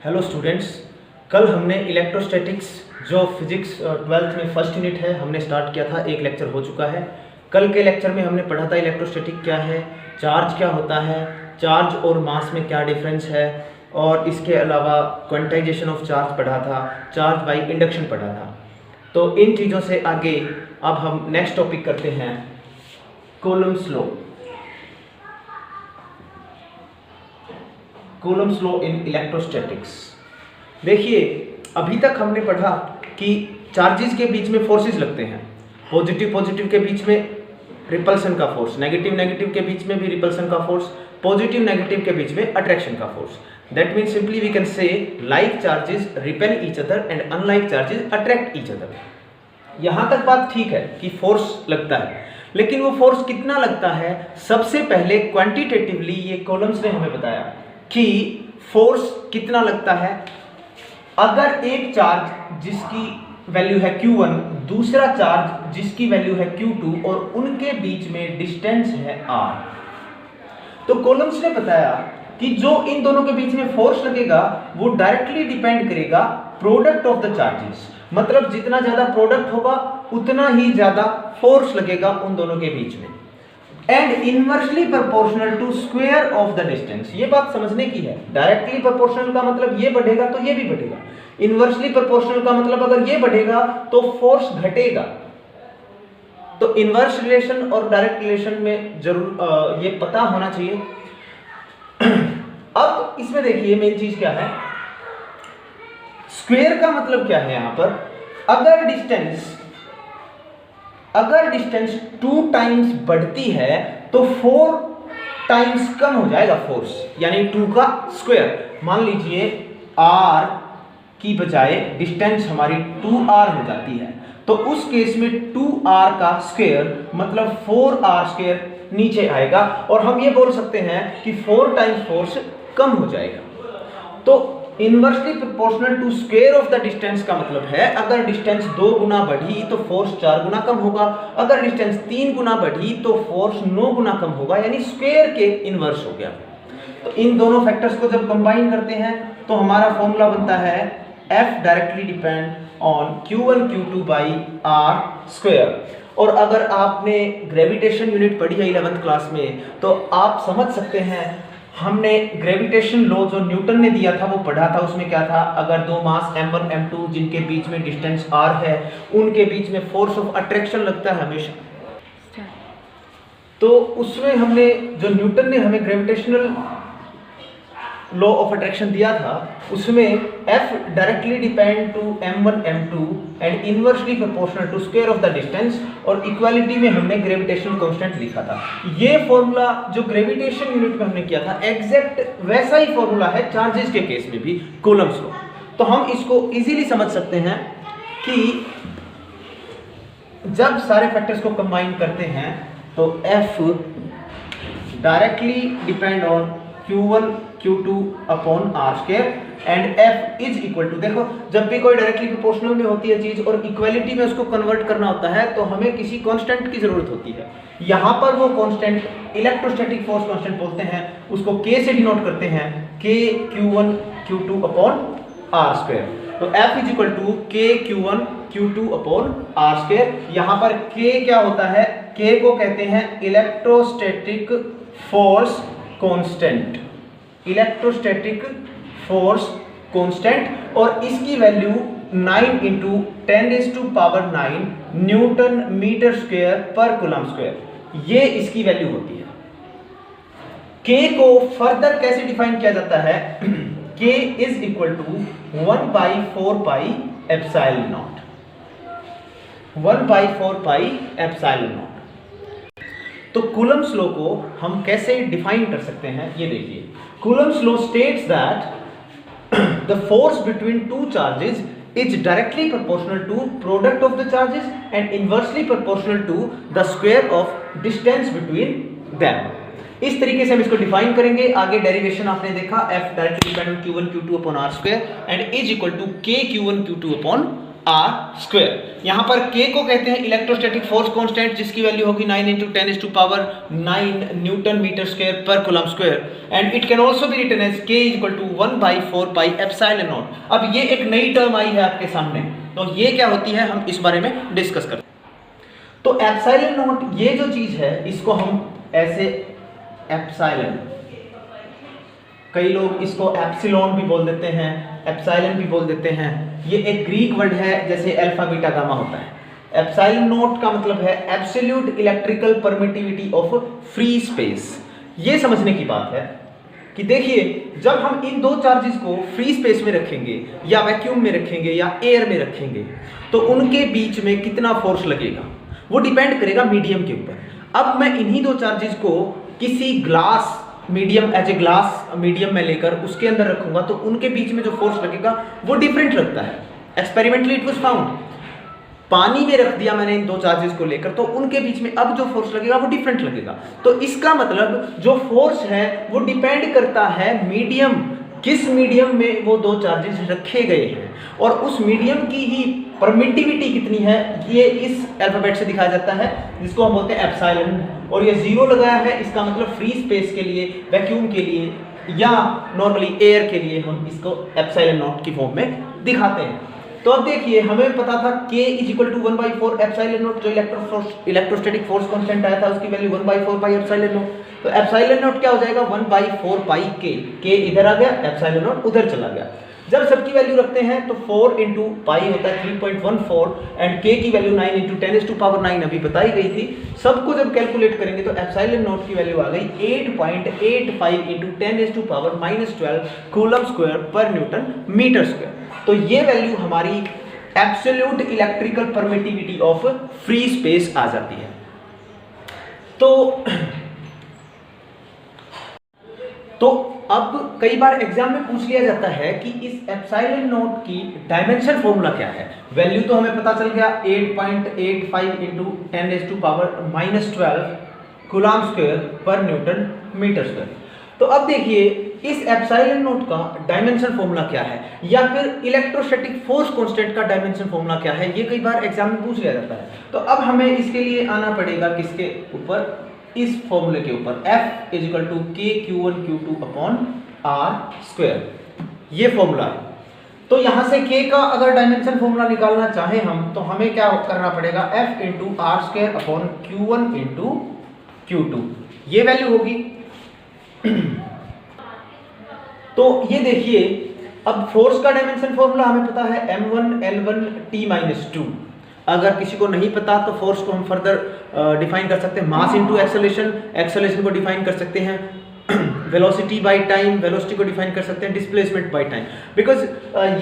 Hello students, कल हमने electrostatics जो फिजिक्स 12th में फर्स्ट यूनिट है हमने स्टार्ट किया था। एक लेक्चर हो चुका है। कल के लेक्चर में हमने पढ़ा था इलेक्ट्रोस्टैटिक क्या है, चार्ज क्या होता है, चार्ज और मास में क्या डिफरेंस है, और इसके अलावा क्वांटाइजेशन ऑफ चार्ज पढ़ा था, चार्ज बाय इंडक्शन पढ़ा था। तो इन चीज़ों से आगे अब हम नेक्स्ट टॉपिक करते हैं, Coulomb's law. Coulomb's law in electrostatics. देखिए, अभी तक हमने पढ़ा कि चार्जेस के बीच में फोर्सेस लगते हैं। पॉजिटिव के बीच में रिपल्सन का फोर्स, नेगेटिव के बीच में भी रिपल्सन का फोर्स, पॉजिटिव नेगेटिव के बीच में अट्रैक्शन का force. That means simply we can say like charges repel each other and unlike charges attract each other. यहां तक बात ठीक है कि फोर्स लगता है, लेकिन वो फोर्स कितना लगता है, सबसे पहले क्वांटिटेटिवली ये कॉलम्स ने हमें बताया कि फोर्स कितना लगता है। अगर एक चार्ज जिसकी वैल्यू है Q1, दूसरा चार्ज जिसकी वैल्यू है Q2 और उनके बीच में डिस्टेंस है R, तो कॉलम्स ने बताया कि जो इन दोनों के बीच में फोर्स लगेगा वो डायरेक्टली डिपेंड करेगा प्रोडक्ट ऑफ द चार्जेस। मतलब जितना ज्यादा प्रोडक्ट होगा उतना ही ज्यादा फोर्स लगेगा उन दोनों के बीच में, and inversely proportional to square of the distance. ये बात समझने की है। डायरेक्टली प्रोपोर्शनल का मतलब ये बढ़ेगा तो ये भी बढ़ेगा, इनवर्सली प्रोपोर्शनल का मतलब अगर ये बढ़ेगा तो फोर्स घटेगा। तो इनवर्स रिलेशन और डायरेक्ट रिलेशन में जरूर ये पता होना चाहिए। अब इसमें देखिए मेन चीज क्या है, स्क्वायर का मतलब क्या है। यहां पर अगर डिस्टेंस 2 टाइम्स बढ़ती है तो 4 टाइम्स कम हो जाएगा फोर्स, यानी 2 का स्क्वायर। मान लीजिए r की बजाय डिस्टेंस हमारी 2r हो जाती है, तो उस केस में 2r का स्क्वायर मतलब 4r स्क्वायर नीचे आएगा, और हम ये बोल सकते हैं कि 4 टाइम्स फोर्स कम हो जाएगा। तो inversely proportional to square of the distance का मतलब है अगर डिस्टेंस 2 गुना बढ़ी तो फोर्स 4 गुना कम होगा, अगर डिस्टेंस 3 गुना बढ़ी तो फोर्स 9 गुना कम होगा, यानी स्क्वायर के इनवर्स हो गया। तो इन दोनों फैक्टर्स को जब कंबाइन करते हैं तो हमारा फॉर्मूला बनता है F directly depend on Q1 Q2 by R square. और अगर आपने ग्रेविटेशन यूनिट पढ़ी है 11th क्लास में तो आप समझ सकते हैं, हमने ग्रेविटेशन लॉ जो न्यूटन ने दिया था वो पढ़ा था। उसमें क्या था, अगर दो मास m1 m2 जिनके बीच में डिस्टेंस r है उनके बीच में फोर्स ऑफ अट्रैक्शन लगता है हमेशा। तो उसमें हमने जो न्यूटन ने हमें ग्रेविटेशनल लॉ ऑफ अट्रैक्शन दिया था उसमें F directly depend to m1 m2 and inversely proportional to square of the distance, और इक्वालिटी में हमने ग्रेविटेशनल कांस्टेंट लिखा था। ये फॉर्मूला जो ग्रेविटेशन यूनिट में हमने किया था एग्जैक्ट वैसा ही फॉर्मूला है चार्जेस के केस में भी, कूलम्ब्स लॉ। तो हम इसको इजीली समझ सकते हैं कि जब सारे फैक्टर्स को कंबाइन करते हैं तो F directly depend on Q1 Q2 upon R square and F is equal to, देखो जब भी कोई डायरेक्टली प्रोपोर्शनल में होती है चीज और इक्वालिटी में उसको कन्वर्ट करना होता है तो हमें किसी कांस्टेंट की जरूरत होती है। यहां पर वो कांस्टेंट इलेक्ट्रोस्टैटिक फोर्स कांस्टेंट बोलते हैं, उसको K से डिनोट करते हैं, K Q1 Q2 upon R square. तो F is equal to K Q1 Q2 upon R square. यहां पर K क्या होता है, K को कहते हैं electrostatic force constant, electrostatic force constant, और इसकी value 9 into 10⁹ newton metre square पर कूलम्ब स्क्वायर, ये इसकी वैल्यू होती है। K को फर्दर कैसे डिफाइन किया जाता है, K is equal to 1/4 pi epsilon naught, 1/4 pi epsilon naught. तो कूलम्ब्स लॉ को हम कैसे डिफाइन कर सकते हैं, ये देखिए। Coulomb's law states that the force between two charges is directly proportional to product of the charges and inversely proportional to the square of distance between them। इस तरीके से हम इसको डिफाइन करेंगे। आगे डेरिवेशन आपने देखा, F directly depend on Q1 Q2 upon R square and is equal to K Q1 Q2 upon R square. यहाँ पर के को कहते हैं इलेक्ट्रोस्टैटिक फोर्स कांस्टेंट, जिसकी वैल्यू होगी 9 × 10⁻⁹ न्यूटन मीटर स्क्वायर पर coulomb square, and it can also be written as k = 1/4πε0। अब ये एक नई टर्म आई है आपके सामने, तो ये क्या होती है हम इस बारे में डिस्कस करते हैं। तो ε0 ये जो चीज है इसको हम ऐसे एप्सिलॉन, कई लोग इसको एप्सिलॉन भी बोल देते हैं, एप्सिलॉन भी बोल देते हैं। ये एक ग्रीक वर्ड है, जैसे अल्फा बीटा गामा होता है। एप्सिलॉन नॉट का मतलब है absolute electrical permittivity of free space. ये समझने की बात है कि देखिए, जब हम इन दो चार्जेस को फ्री स्पेस में रखेंगे या वैक्यूम में रखेंगे या एयर में रखेंगे, तो उनके बीच में कितना फोर्स लगेगा वो डिपेंड करेगा मीडियम के ऊपर। अब मैं इन्हीं दो चार्जेस को किसी glass medium, as a glass medium में लेकर उसके अंदर रखूंगा, तो उनके बीच में जो फोर्स लगेगा वो डिफरेंट लगता है। एक्सपेरिमेंटली इट वाज फाउंड, पानी में रख दिया मैंने इन दो चार्जेस को लेकर, तो उनके बीच में अब जो फोर्स लगेगा वो डिफरेंट लगेगा। तो इसका मतलब जो फोर्स है वो डिपेंड करता है मीडियम, किस मीडियम में वो दो चार्जेस रखे गए हैं, और उस मीडियम की ही परमिटिविटी कितनी है, ये इस अल्फाबेट से दिखाया जाता है, जिसको हम बोलते हैं एप्सिलॉन। और ये 0 लगाया है, इसका मतलब फ्री स्पेस के लिए, वैक्यूम के लिए या नॉर्मली एयर के लिए हम इसको ε0 की फॉर्म में दिखाते हैं। तो अब देखिए, हमें पता था k = 1/4 एप्सिलॉन, जो इलेक्ट्रोस्टैटिक फोर्स कांस्टेंट आया था उसकी वैल्यू 1/4πε0। तो एप्सिलॉन क्या हो जाएगा, 1/4πk, k इधर आ गया, एप्सिलॉन उधर चला गया। जब सबकी वैल्यू रखते हैं तो 4 × पाई होता है 3.14, एंड k की वैल्यू 9 × 10⁻⁹ अभी बताई गई थी। सबको जब कैलकुलेट करेंगे तो एप्सिलॉन की वैल्यू आ गई 8.85 × 10⁻⁻12 coulomb square per newton metre square. तो ये वैल्यू हमारी absolute electrical permittivity of free space आ जाती है। तो अब कई बार एग्जाम में पूछ लिया जाता है कि इस ε0 की डायमेंशन फॉर्मूला क्या है। वैल्यू तो हमें पता चल गया 8.85 × 10⁻⁻12 coulomb square per newton metre square. तो अब देखिए, इस ε0 का डायमेंशन फॉर्मूला क्या है, या फिर इलेक्ट्रोस्टैटिक फोर्स कांस्टेंट का डायमेंशन फॉर्मूला क्या है, ये कई बार एग्जाम में पूछ लिया जाता है। तो अब हमें इसके लिए आना पड़ेगा किसके ऊपर, इस फॉर्मूले के ऊपर, F = K(Q1Q2)/R²। ये फॉर्मूला है। तो यहां से K का अगर डायमेंशन फॉर्मूला निकालना चाहे हम, तो हमें क्या करना पड़ेगा, F × R²/Q1 × Q2, ये वैल्यू होगी। तो ये देखिए, अब फोर्स का डायमेंशन फॉर्मूला हमें पता है m1L1T-2। अगर किसी को नहीं पता तो फोर्स को हम फर्दर डिफाइन कर सकते हैं, मास इनटू एक्सेलरेशन, एक्सेलरेशन को डिफाइन कर सकते हैं वेलोसिटी बाय टाइम, वेलोसिटी को डिफाइन कर सकते हैं डिस्प्लेसमेंट बाय टाइम। बिकॉज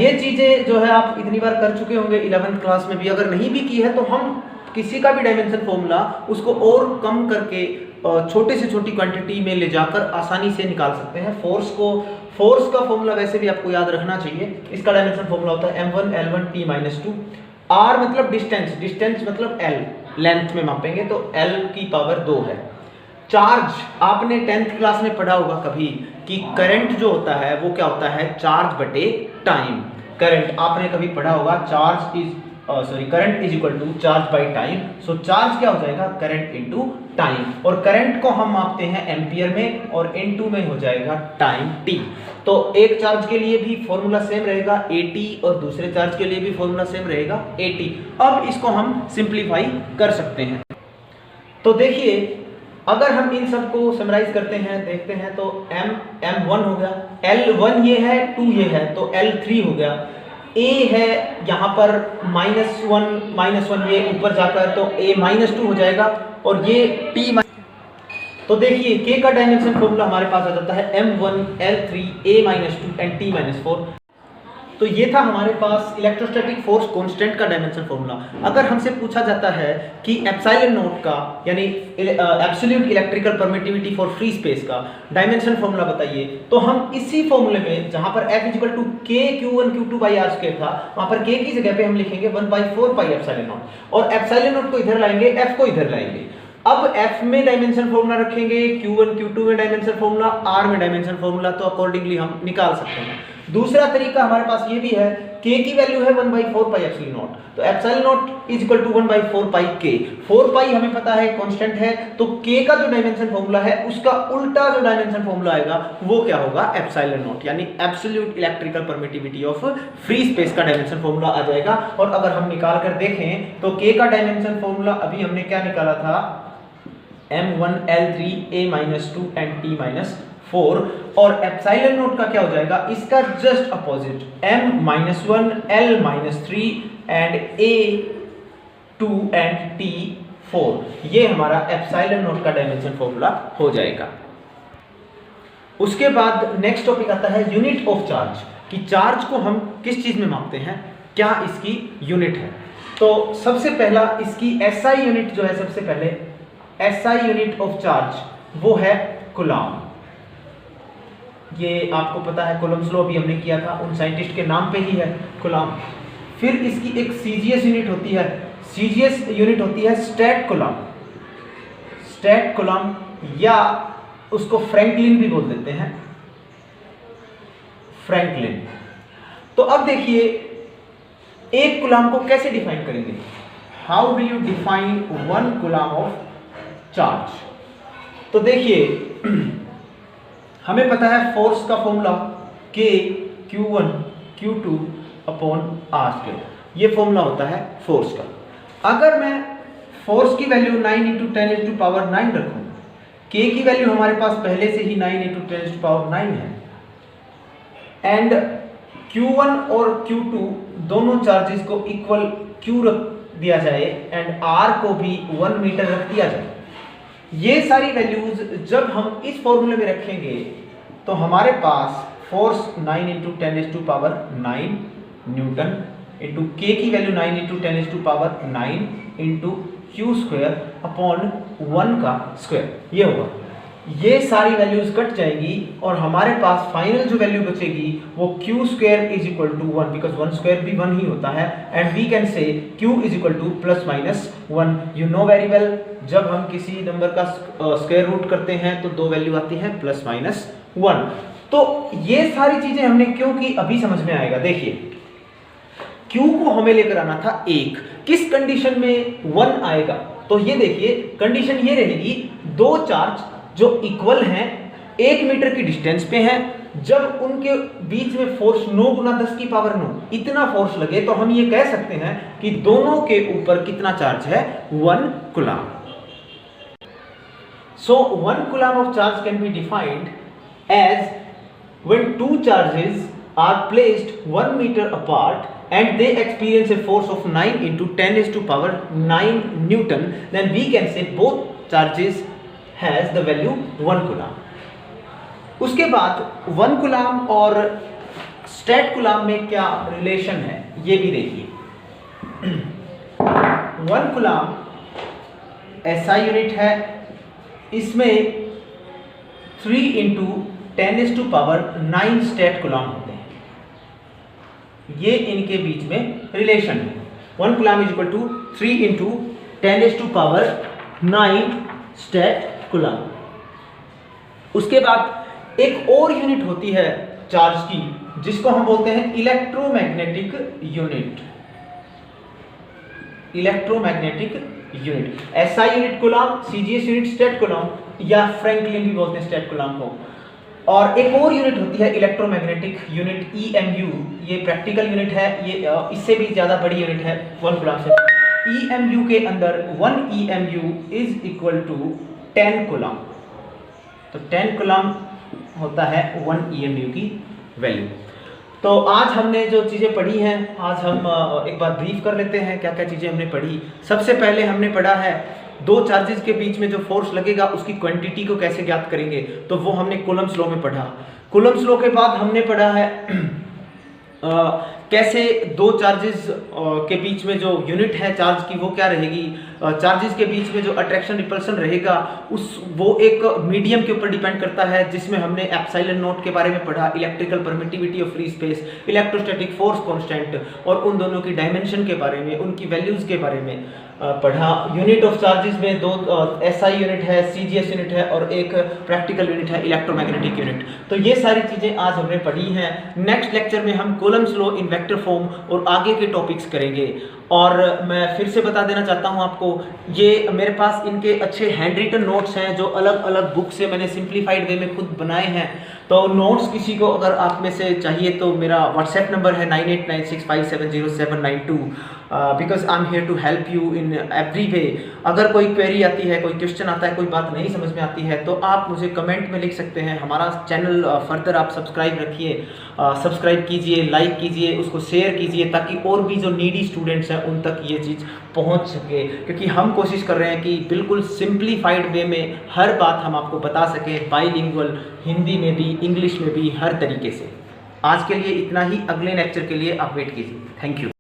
ये चीज़ें जो है आप इतनी बार कर चुके होंगे 11th क्लास में भी, अगर नहीं भी की है तो हम किसी का भी डायमेंशन फॉर्मूला उसको और कम करके छोटे से छोटी क्वांटिटी में ले जाकर आसानी से निकाल सकते हैं। फोर्स का फॉर्मूला वैसे भी आपको याद रखना चाहिए। इसका डायमेंशन फॉर्मूला होता है m1L1T-2। r मतलब डिस्टेंस, डिस्टेंस मतलब l, लेंथ में मापेंगे तो l की पावर 2 है। चार्ज, आपने 10th क्लास में पढ़ा होगा कभी कि करंट जो होता है वो क्या होता है, चार्ज बटे टाइम। करंट आपने कभी पढ़ा होगा, current = charge by time. So charge क्या हो जाएगा, करंट इनटू टाइम, और करंट को हम मापते हैं एम्पियर में, और इनटू में हो जाएगा टाइम t। तो एक चार्ज के लिए भी फॉर्मूला सेम रहेगा AT, और दूसरे चार्ज के लिए भी फॉर्मूला सेम रहेगा AT। अब इसको हम सिंप्लीफाई कर सकते हैं। तो देखिए, अगर हम इन सबको समराइज करते हैं, देखते हैं, तो m1 हो गया, L1 ये है, 2 ये है, तो L3 हो गया। A है यहाँ पर -1 ये ऊपर जाकर, तो A -2 हो जाएगा, और ये T। तो देखिए, K का डायमेंशन फॉर्मूला हमारे पास आ जाता है m1L3 A-2 एंड T-4। तो ये था हमारे पास इलेक्ट्रोस्टैटिक फोर्स कांस्टेंट का डायमेंशन फॉर्मूला। अगर हमसे पूछा जाता है कि ε0 का, यानी absolute electrical permittivity for free space का डायमेंशन फॉर्मूला बताइए, तो हम इसी फॉर्मूले में, जहां पर F = K(Q1Q2/R²) था, वहां पर K की जगह पे हम लिखेंगे 1/4πε0, और ε0 को इधर लाएंगे, F को इधर लाएंगे। अब F में डायमेंशन फॉर्मूला रखेंगे, Q1 Q2 में डायमेंशन फॉर्मूला, R में डायमेंशन फॉर्मूला, तो अकॉर्डिंगली हम निकाल सकते हैं। दूसरा तरीका हमारे पास ये भी है, k की वैल्यू है 1/4 पाई एप्सिलॉन नॉट, तो epsilon naught is equal to 1/4 pi k। 4 pi हमें पता है कांस्टेंट है, तो k का जो डायमेंशन फॉर्मूला है उसका उल्टा जो डायमेंशन फॉर्मूला आएगा वो क्या होगा, एप्सिलॉन नॉट, यानी absolute electrical permittivity of free space का डायमेंशन फॉर्मूला आ जाएगा। और अगर हम निकाल कर देखें तो k का डायमेंशन फॉर्मूला अभी हमने क्या निकाला था, m1l3a-2 and t-4, और एप्सिलॉन नॉट का क्या हो जाएगा, इसका just opposite, m-1 l-3 and a2 and t4, ये हमारा एप्सिलॉन नॉट का डायमेंशन फॉर्मूला हो जाएगा। उसके बाद नेक्स्ट टॉपिक आता है यूनिट ऑफ चार्ज, कि चार्ज को हम किस चीज में मापते हैं, क्या इसकी यूनिट है। तो सबसे पहला इसकी SI यूनिट जो है, सबसे पहले SI यूनिट ऑफ चार्ज वो है कूलम। ये आपको पता है, कूलम्स लॉ भी हमने किया था, उन साइंटिस्ट के नाम पे ही है कूलम। फिर इसकी एक CGS यूनिट होती है, CGS यूनिट होती है स्टैट कूलम, स्टैट कूलम, या उसको फ्रैंकलिन भी बोल देते हैं, फ्रैंकलिन। तो अब देखिए एक कूलम को कैसे डिफाइन करेंगे, how will you define 1 coulomb of charge. तो देखिए हमें पता है फोर्स का formula K Q1 Q2 upon R², ये फॉर्मूला होता है फोर्स का। अगर मैं फोर्स की वैल्यू 9 × 10⁹ रखूं, K की वैल्यू हमारे पास पहले से ही 9 × 10⁹ है, एंड Q1 और Q2 दोनों चार्जेस को इक्वल Q रख दिया जाए एंड R को भी 1 मीटर रख दिया जाए, ये सारी वैल्यूज जब हम इस फॉर्मूले में रखेंगे तो हमारे पास फोर्स 9 × 10⁹ न्यूटन इंटू K की वैल्यू 9 × 10⁹ इंटू Q² अपॉन 1 का स्क्वायर, ये होगा। ये सारी वैल्यूज कट जाएंगी और हमारे पास फाइनल जो वैल्यू बचेगी वो Q² is equal to 1, because 1 square भी 1 ही होता है, and we can say Q is equal to ±1। You know very well, जब हम किसी नंबर का स्क्वायर रूट करते हैं तो दो वैल्यू आती है +-1। तो ये सारी चीजें हमने क्यों की अभी समझ में आएगा। देखिए Q को हमें लेकर आना था 1, किस कंडीशन में 1 आएगा, तो ये देखिए कंडीशन ये रहेगी, दो चार्ज जो इक्वल हैं 1 मीटर की डिस्टेंस पे हैं, जब उनके बीच में फोर्स 9 × 10⁹ इतना फोर्स लगे तो हम ये कह सकते हैं कि दोनों के ऊपर कितना चार्ज है, 1 coulomb. So 1 coulomb of charge can be defined as when two charges are placed 1 metre apart and they experience a force of 9 × 10⁹ Newton, then we can say both charges has the value 1 coulomb. उसके बाद 1 coulomb और stat coulomb में क्या relation है ये भी देखिए। 1 coulomb SI unit है, इसमें 3 × 10⁹ स्टैट कूलम होते हैं, ये इनके बीच में रिलेशन है। 1 coulomb is equal to 3 × 10⁹ statcoulomb. उसके बाद एक और यूनिट होती है चार्ज की, जिसको हम बोलते हैं electromagnetic unit. Electromagnetic unit, SI unit coulomb, CGS unit stat coulomb, या फ्रैंकलिन भी बोलते हैं स्टैट कूलम को। और एक और यूनिट होती है इलेक्ट्रोमैग्नेटिक यूनिट EMU, ये प्रैक्टिकल यूनिट है, ये इससे भी ज़्यादा बड़ी यूनिट है 1 कूलम से। EMU के अंदर 1 EMU is equal to 10 coulomb, तो 10 कूलम होता है 1 EMU की वैल्यू। तो आज हमने जो चीज़ें पढ़ी हैं, आज हम एक बार ब्रीफ कर लेते हैं क्या क्या चीज़ें हमने पढ़ी। सबसे पहले हमने पढ़ा है दो चार्जेस के बीच में जो फोर्स लगेगा उसकी क्वांटिटी को कैसे ज्ञात करेंगे, तो वो हमने कूलम्स लॉ में पढ़ा। कूलम्स लॉ के बाद हमने पढ़ा है कैसे दो चार्जेस के बीच में जो यूनिट है चार्ज की वो क्या रहेगी, चार्जेस के बीच में जो अट्रैक्शन रिपल्सन रहेगा वो एक मीडियम के ऊपर डिपेंड करता है, जिसमें हमने एप्सिलॉन नॉट के बारे में पढ़ा, electrical permittivity of free space, electrostatic force constant, और उन दोनों की डायमेंशन के बारे में, उनकी वैल्यूज के बारे में पढ़ा। यूनिट ऑफ चार्जेस में दो एसआई यूनिट है, सीजीएस यूनिट है, और एक प्रैक्टिकल यूनिट है इलेक्ट्रोमैग्नेटिक यूनिट। तो ये सारी चीजें आज हमने पढ़ी हैं। नेक्स्ट लेक्चर में हम Coulomb's law in vector form और आगे के टॉपिक्स करेंगे। और मैं फिर से बता देना चाहता हूं आपको, ये मेरे पास इनके अच्छे हैंड रिटन नोट्स हैं जो अलग अलग बुक से मैंने सिंप्लीफाइड वे में खुद बनाए हैं। तो नोट्स किसी को अगर आप में से चाहिए तो मेरा व्हाट्सएप नंबर है 9896570792, because I am here to help you in every way. अगर कोई क्वेरी आती है, कोई क्वेश्चन आता है, कोई बात नहीं समझ में आती है, तो आप मुझे कमेंट में लिख सकते हैं। हमारा चैनल फर्दर आप सब्सक्राइब रखिए, सब्सक्राइब कीजिए, लाइक कीजिए, उसको शेयर कीजिए, ताकि और भी जो नीडी स्टूडेंट्स हैं उन तक ये चीज़ पहुंच सके। क्योंकि हम कोशिश कर रहे हैं कि बिल्कुल सिंप्लीफाइड वे में हर बात हम आपको बता सकें, बाइलिंगुअल, हिंदी में भी, इंग्लिश में भी, हर तरीके से। आज के लिए इतना ही, अगले लेक्चर के लिए आप वेट कीजिए। Thank you.